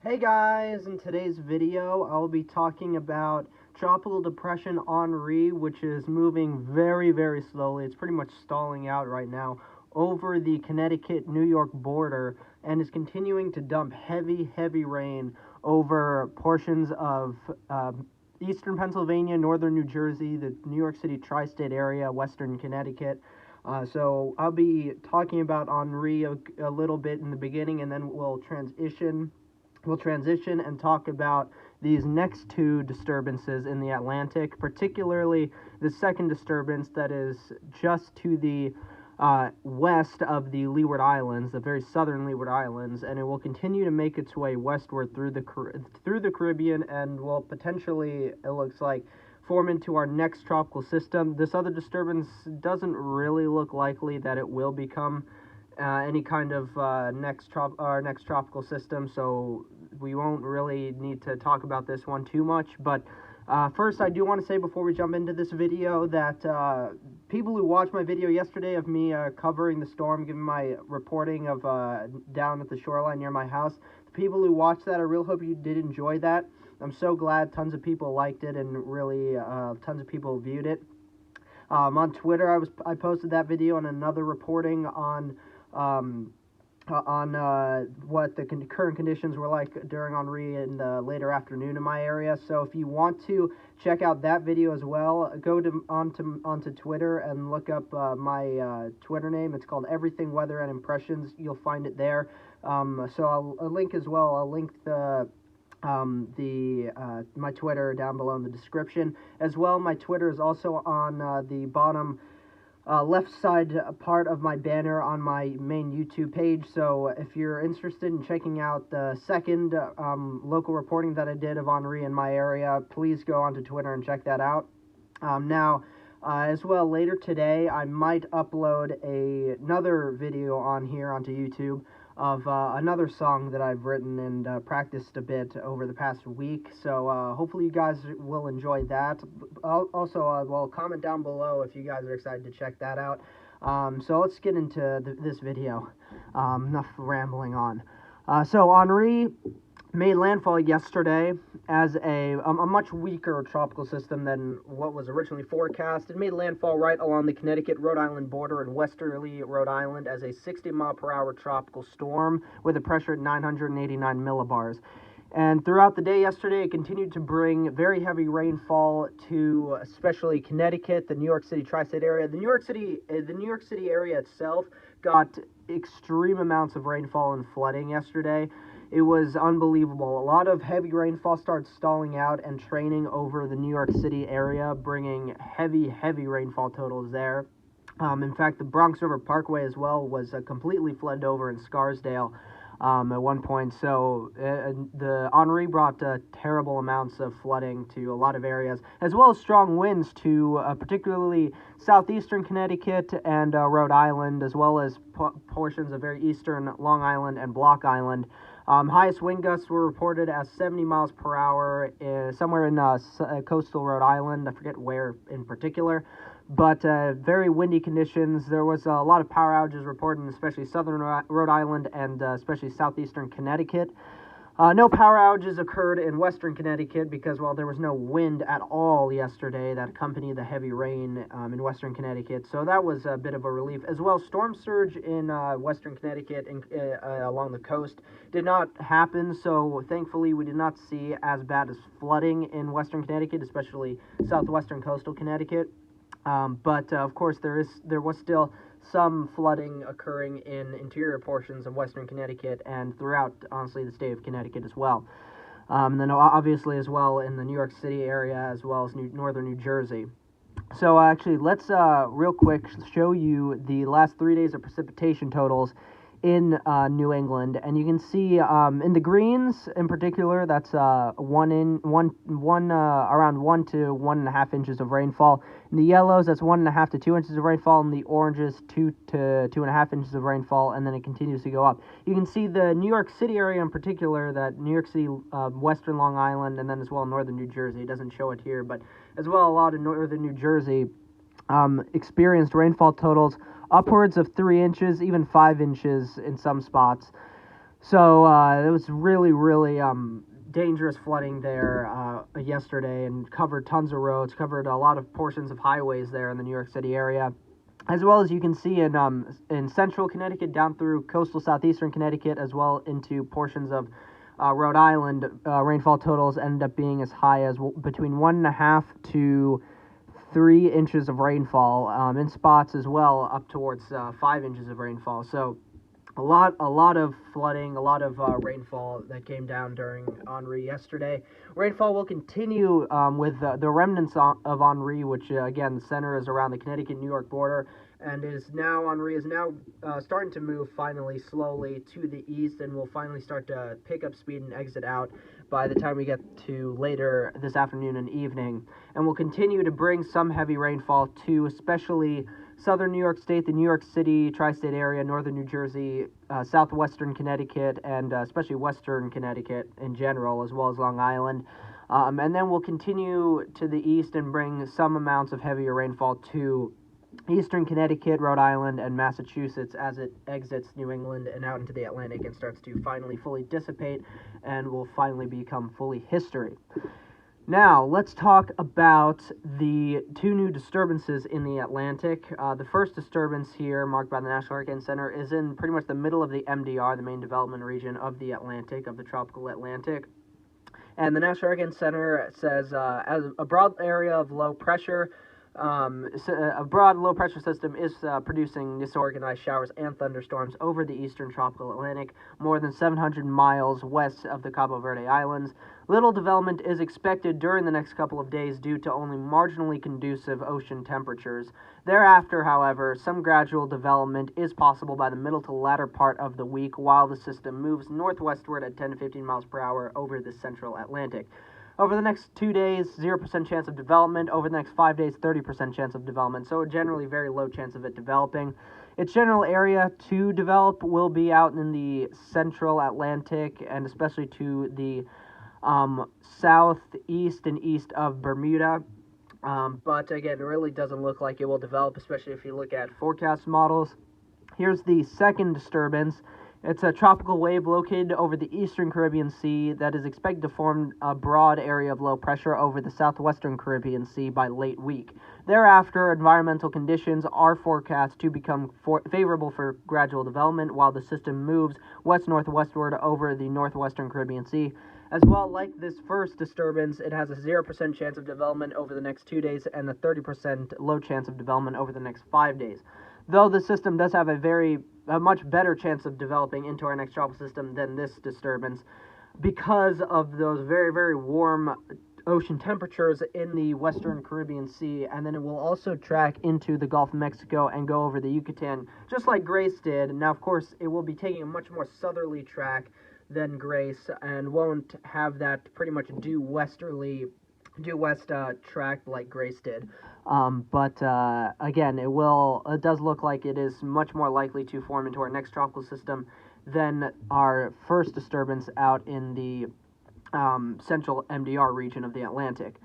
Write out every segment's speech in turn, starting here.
Hey guys, in today's video I'll be talking about Tropical Depression Henri, which is moving very slowly. It's pretty much stalling out right now over the Connecticut-New York border and is continuing to dump heavy rain over portions of eastern Pennsylvania, northern New Jersey, the New York City tri-state area, western Connecticut. So I'll be talking about Henri a little bit in the beginning, and then we'll transition and talk about these next two disturbances in the Atlantic, particularly the second disturbance that is just to the west of the Leeward Islands, the very southern Leeward Islands, and it will continue to make its way westward through the Caribbean and will potentially, it looks like, form into our next tropical system. This other disturbance doesn't really look likely that it will become any kind of next tropical system, so we won't really need to talk about this one too much. But first, I do want to say before we jump into this video that people who watched my video yesterday of me covering the storm, giving my reporting of down at the shoreline near my house, the people who watched that, I really hope you did enjoy that. I'm so glad tons of people liked it and really tons of people viewed it. On Twitter, I posted that video and another reporting on what the current conditions were like during Henri in the later afternoon in my area. So if you want to check out that video as well, go onto Twitter and look up my Twitter name. It's called Everything Weather and Impressions. You'll find it there. So I'll link as well. I'll link my Twitter down below in the description as well. My Twitter is also on the bottom left side part of my banner on my main YouTube page. So if you're interested in checking out the second local reporting that I did of Henri in my area, please go onto Twitter and check that out. Now, as well, later today I might upload another video on here onto YouTube of another song that I've written and practiced a bit over the past week. So hopefully you guys will enjoy that. Also, well, comment down below if you guys are excited to check that out. So let's get into this video. Enough rambling on. So Henri made landfall yesterday as a much weaker tropical system than what was originally forecast. It made landfall right along the Connecticut-Rhode Island border in westerly Rhode Island as a 60-mile-per-hour tropical storm with a pressure at 989 millibars. And throughout the day yesterday, it continued to bring very heavy rainfall to especially Connecticut, the New York City tri-state area. The New York City area itself got extreme amounts of rainfall and flooding yesterday. It was unbelievable. A lot of heavy rainfall started stalling out and training over the New York City area, bringing heavy rainfall totals there. In fact, the Bronx River Parkway as well was completely flooded over in Scarsdale at one point. So the Henri brought terrible amounts of flooding to a lot of areas, as well as strong winds to particularly southeastern Connecticut and Rhode Island, as well as portions of very eastern Long Island and Block Island. Highest wind gusts were reported as 70 miles per hour somewhere in coastal Rhode Island. I forget where in particular, but very windy conditions. There was a lot of power outages reported in especially southern Rhode Island and especially southeastern Connecticut. No power outages occurred in western Connecticut because, well, there was no wind at all yesterday that accompanied the heavy rain in western Connecticut. So that was a bit of a relief. As well, storm surge in western Connecticut and along the coast did not happen. So thankfully, we did not see as bad as flooding in western Connecticut, especially southwestern coastal Connecticut. But of course, there was still some flooding occurring in interior portions of western Connecticut and throughout, honestly, the state of Connecticut as well. And then obviously as well in the New York City area as well as northern New Jersey. So actually, let's real quick show you the last 3 days of precipitation totals in New England, and you can see in the greens in particular, that's around 1 to 1.5 inches of rainfall. In the yellows, that's 1.5 to 2 inches of rainfall. In the oranges, 2 to 2.5 inches of rainfall, and then it continues to go up. You can see the New York City area in particular, that New York City, western Long Island, and then as well northern New Jersey. It doesn't show it here, but as well a lot of northern New Jersey experienced rainfall totals upwards of 3 inches, even 5 inches in some spots. So it was really dangerous flooding there yesterday, and covered tons of roads, covered a lot of portions of highways there in the New York City area, as well as you can see in central Connecticut down through coastal southeastern Connecticut, as well into portions of Rhode Island. Rainfall totals ended up being as high as between 1.5 to 3 inches of rainfall, in spots as well up towards 5 inches of rainfall. So a lot of flooding, a lot of rainfall that came down during Henri yesterday. Rainfall will continue with the remnants of Henri, which again, the center is around the Connecticut-New York border, and Henri is now starting to move finally slowly to the east, and will finally start to pick up speed and exit out by the time we get to later this afternoon and evening, and will continue to bring some heavy rainfall to especially southern New York State, the New York City tri-state area, northern New Jersey, southwestern Connecticut, and especially western Connecticut in general, as well as Long Island. And then we'll continue to the east and bring some amounts of heavier rainfall to eastern Connecticut, Rhode Island, and Massachusetts as it exits New England and out into the Atlantic and starts to finally fully dissipate and will finally become fully history. Now, let's talk about the two new disturbances in the Atlantic. The first disturbance here, marked by the National Hurricane Center, is in pretty much the middle of the MDR, the main development region of the Atlantic, of the tropical Atlantic. And the National Hurricane Center says as a broad area of low pressure, a broad low pressure system is producing disorganized showers and thunderstorms over the eastern tropical Atlantic, more than 700 miles west of the Cabo Verde Islands. Little development is expected during the next couple of days due to only marginally conducive ocean temperatures. Thereafter, however, some gradual development is possible by the middle to latter part of the week while the system moves northwestward at 10 to 15 miles per hour over the central Atlantic. Over the next 2 days, 0% chance of development. Over the next 5 days, 30% chance of development. So a generally very low chance of it developing. Its general area to develop will be out in the central Atlantic and especially to the southeast and east of Bermuda. But again, it really doesn't look like it will develop, especially if you look at forecast models. Here's the second disturbance. It's a tropical wave located over the eastern Caribbean Sea that is expected to form a broad area of low pressure over the southwestern Caribbean Sea by late week. Thereafter, environmental conditions are forecast to become favorable for gradual development while the system moves west-northwestward over the northwestern Caribbean Sea. As well, like this first disturbance, it has a 0% chance of development over the next 2 days and a 30% low chance of development over the next 5 days. Though the system does have a much better chance of developing into our next tropical system than this disturbance because of those very warm ocean temperatures in the western Caribbean Sea, and then it will also track into the Gulf of Mexico and go over the Yucatan, just like Grace did. Now, of course, it will be taking a much more southerly track than Grace and won't have that pretty much due west track like Grace did. But again, it does look like it is much more likely to form into our next tropical system than our first disturbance out in the central MDR region of the Atlantic.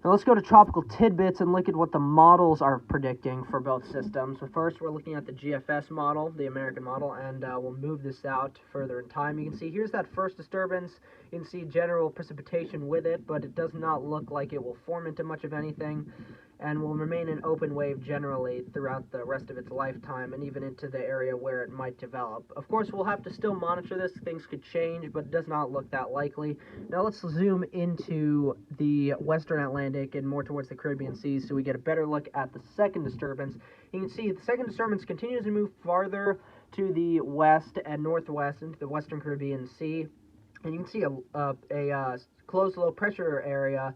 Now let's go to tropical tidbits and look at what the models are predicting for both systems. So first, we're looking at the GFS model, the American model, and we'll move this out further in time. You can see here's that first disturbance. You can see general precipitation with it, but it does not look like it will form into much of anything, and will remain an open wave generally throughout the rest of its lifetime and even into the area where it might develop. Of course, we'll have to still monitor this. Things could change, but it does not look that likely. Now let's zoom into the western Atlantic and more towards the Caribbean Sea so we get a better look at the second disturbance. You can see the second disturbance continues to move farther to the west and northwest into the western Caribbean Sea. And you can see a closed low pressure area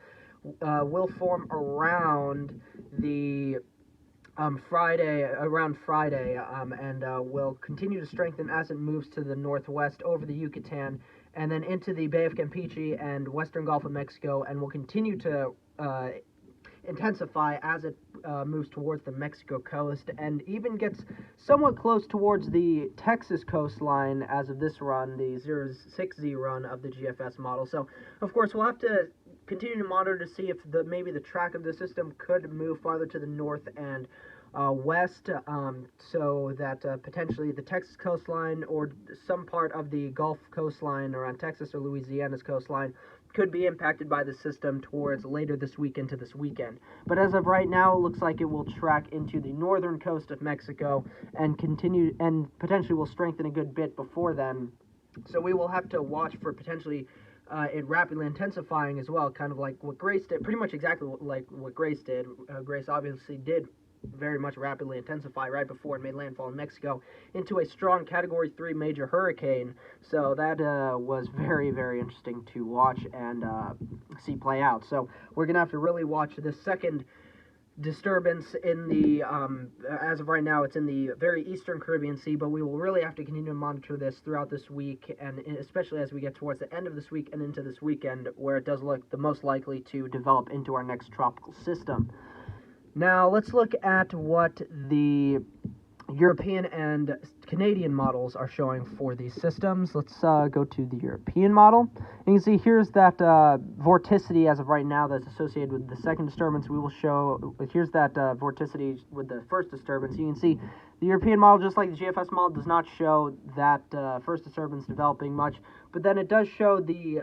will form around the Friday, and will continue to strengthen as it moves to the northwest over the Yucatan and then into the Bay of Campeche and western Gulf of Mexico, and will continue to intensify as it moves towards the Mexico coast and even gets somewhat close towards the Texas coastline as of this run, the 06Z run of the GFS model. So, of course, we'll have to continue to monitor to see if maybe the track of the system could move farther to the north and west, so that potentially the Texas coastline or some part of the Gulf coastline around Texas or Louisiana's coastline could be impacted by the system towards later this week into this weekend. But as of right now, it looks like it will track into the northern coast of Mexico and continue and potentially will strengthen a good bit before then. So we will have to watch for potentially it rapidly intensifying as well, kind of like what Grace did, pretty much exactly like what Grace did. Grace obviously did very much rapidly intensify right before it made landfall in Mexico into a strong Category 3 major hurricane. So that was very, very interesting to watch and see play out. So we're going to have to really watch this second disturbance in the, as of right now, it's in the very eastern Caribbean Sea, but we will really have to continue to monitor this throughout this week, and especially as we get towards the end of this week and into this weekend, where it does look the most likely to develop into our next tropical system. Now, let's look at what the European and Canadian models are showing for these systems. Let's go to the European model. You can see here's that vorticity as of right now that's associated with the second disturbance. We will show, here's that vorticity with the first disturbance. You can see the European model, just like the GFS model, does not show that first disturbance developing much, but then it does show the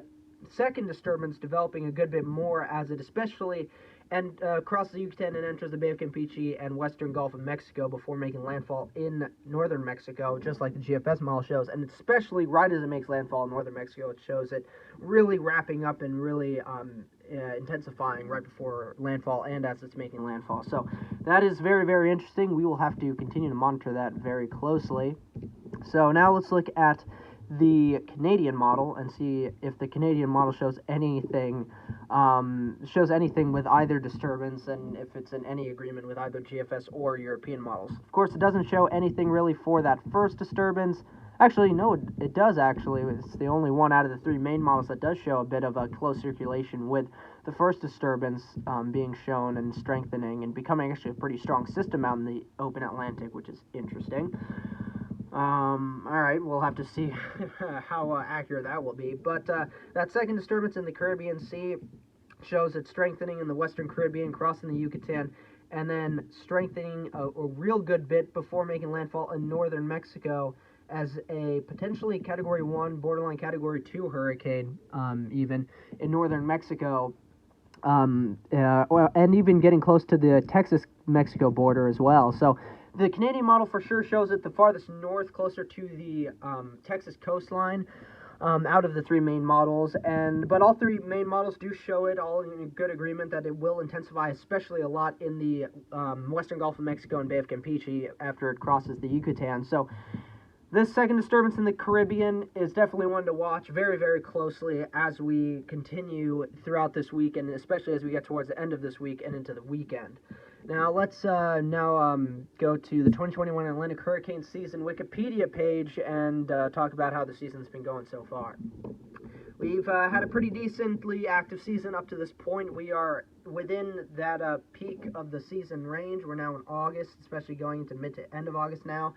second disturbance developing a good bit more, as it especially and crosses the Yucatan and enters the Bay of Campeche and western Gulf of Mexico before making landfall in northern Mexico, just like the GFS model shows. And especially right as it makes landfall in northern Mexico, it shows it really wrapping up and really intensifying right before landfall and as it's making landfall. So that is very, very interesting. We will have to continue to monitor that very closely. So now let's look at the Canadian model and see if the Canadian model shows anything with either disturbance and if it's in any agreement with either GFS or European models. Of course, it doesn't show anything really for that first disturbance. Actually, no, it does actually. It's the only one out of the three main models that does show a bit of a close circulation, with the first disturbance being shown and strengthening and becoming actually a pretty strong system out in the open Atlantic, which is interesting. Alright, we'll have to see how accurate that will be. But that second disturbance in the Caribbean Sea shows it strengthening in the Western Caribbean, crossing the Yucatan, and then strengthening a real good bit before making landfall in northern Mexico as a potentially Category 1, borderline Category 2 hurricane, even in northern Mexico. And even getting close to the Texas-Mexico border as well. So the Canadian model for sure shows it the farthest north, closer to the Texas coastline, out of the three main models. But all three main models do show it, all in good agreement, that it will intensify, especially a lot in the western Gulf of Mexico and Bay of Campeche after it crosses the Yucatan. So this second disturbance in the Caribbean is definitely one to watch very, very closely as we continue throughout this week, and especially as we get towards the end of this week and into the weekend. Now, let's go to the 2021 Atlantic Hurricane Season Wikipedia page and talk about how the season's been going so far. We've had a pretty decently active season up to this point. We are within that peak of the season range. We're now in August, especially going into mid to end of August now.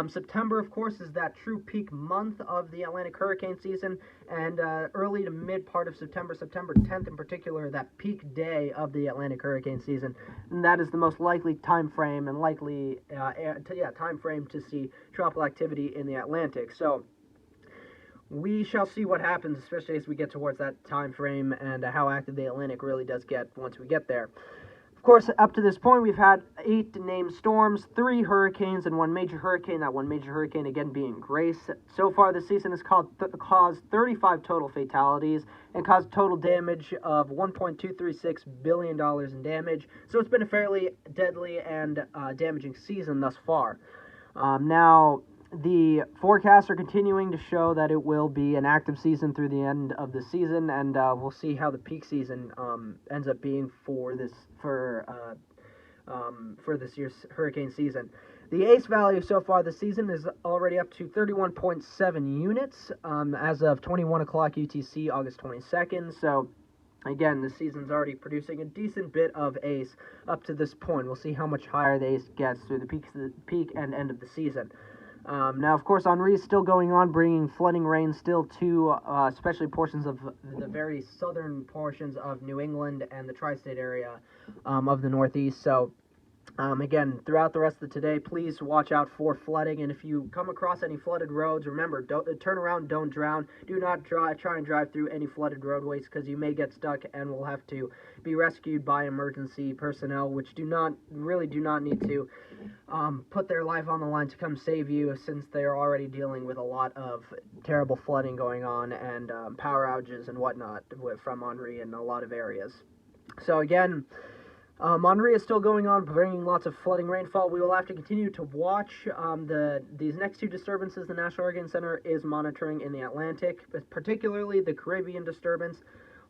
September, of course, is that true peak month of the Atlantic hurricane season, and early to mid part of September, September 10th in particular, that peak day of the Atlantic hurricane season, and that is the most likely time frame and likely time frame to see tropical activity in the Atlantic. So we shall see what happens, especially as we get towards that time frame and how active the Atlantic really does get once we get there. Of course, up to this point, we've had 8 named storms, 3 hurricanes, and 1 major hurricane, that 1 major hurricane again being Grace. So far this season has caused 35 total fatalities and caused total damage of $1.236 billion in damage. So it's been a fairly deadly and damaging season thus far. Now, the forecasts are continuing to show that it will be an active season through the end of the season, and we'll see how the peak season ends up being for this year's hurricane season. The ACE value so far this season is already up to 31.7 units as of 21 o'clock UTC, August 22nd. So again, the season's already producing a decent bit of ACE up to this point. We'll see how much higher the ACE gets through the peak and end of the season. Now, of course, Henri is still going on, bringing flooding rain still to especially portions of the very southern portions of New England and the tri-state area of the Northeast. So Again, throughout the rest of today, please watch out for flooding. And if you come across any flooded roads, remember, don't turn around, don't drown. Do not try and drive through any flooded roadways, because you may get stuck and will have to be rescued by emergency personnel, which do not need to put their life on the line to come save you, since they are already dealing with a lot of terrible flooding going on, and power outages and whatnot from Henri in a lot of areas. So again, Henri is still going on, bringing lots of flooding rainfall. We will have to continue to watch these next two disturbances the National Hurricane Center is monitoring in the Atlantic, particularly the Caribbean disturbance.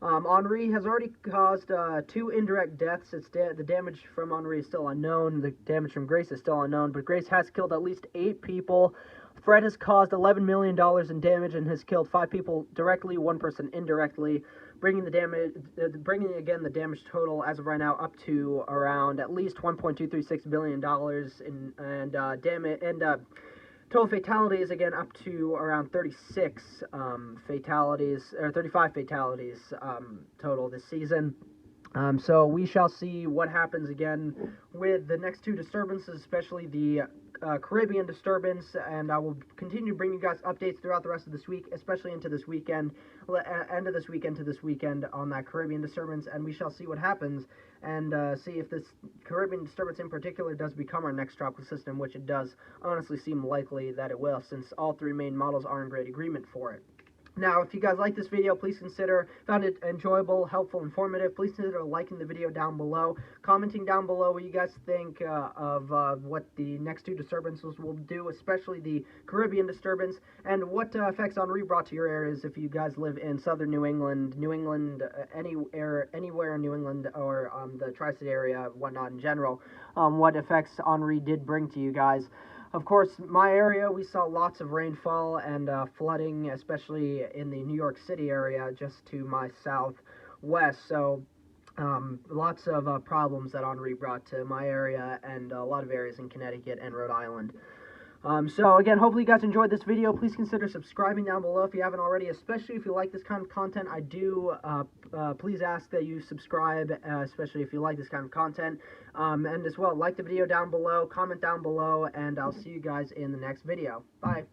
Henri has already caused 2 indirect deaths. The damage from Henri is still unknown. The damage from Grace is still unknown, but Grace has killed at least 8 people. Fred has caused $11 million in damage and has killed 5 people directly, 1 person indirectly, bringing the damage total as of right now up to around at least $1.236 billion total fatalities again up to around 35 fatalities total this season. So we shall see what happens again with the next 2 disturbances, especially the Caribbean disturbance, and I will continue to bring you guys updates throughout the rest of this week, especially into this weekend, end of this weekend to this weekend on that Caribbean disturbance, and we shall see what happens, and see if this Caribbean disturbance in particular does become our next tropical system, which it does honestly seem likely that it will, since all 3 main models are in great agreement for it. Now, if you guys like this video, please found it enjoyable, helpful, informative, please consider liking the video down below, commenting down below what you guys think of what the next 2 disturbances will do, especially the Caribbean disturbance, and what effects Henri brought to your areas if you guys live in southern New England, anywhere in New England, or the tri-state area, whatnot in general, what effects Henri did bring to you guys. Of course, my area, we saw lots of rainfall and flooding, especially in the New York City area just to my southwest. So lots of problems that Henri brought to my area and a lot of areas in Connecticut and Rhode Island. So again, hopefully you guys enjoyed this video. Please consider subscribing down below if you haven't already, especially if you like this kind of content. I do please ask that you subscribe, especially if you like this kind of content. And as well, like the video down below, comment down below, and I'll see you guys in the next video. Bye.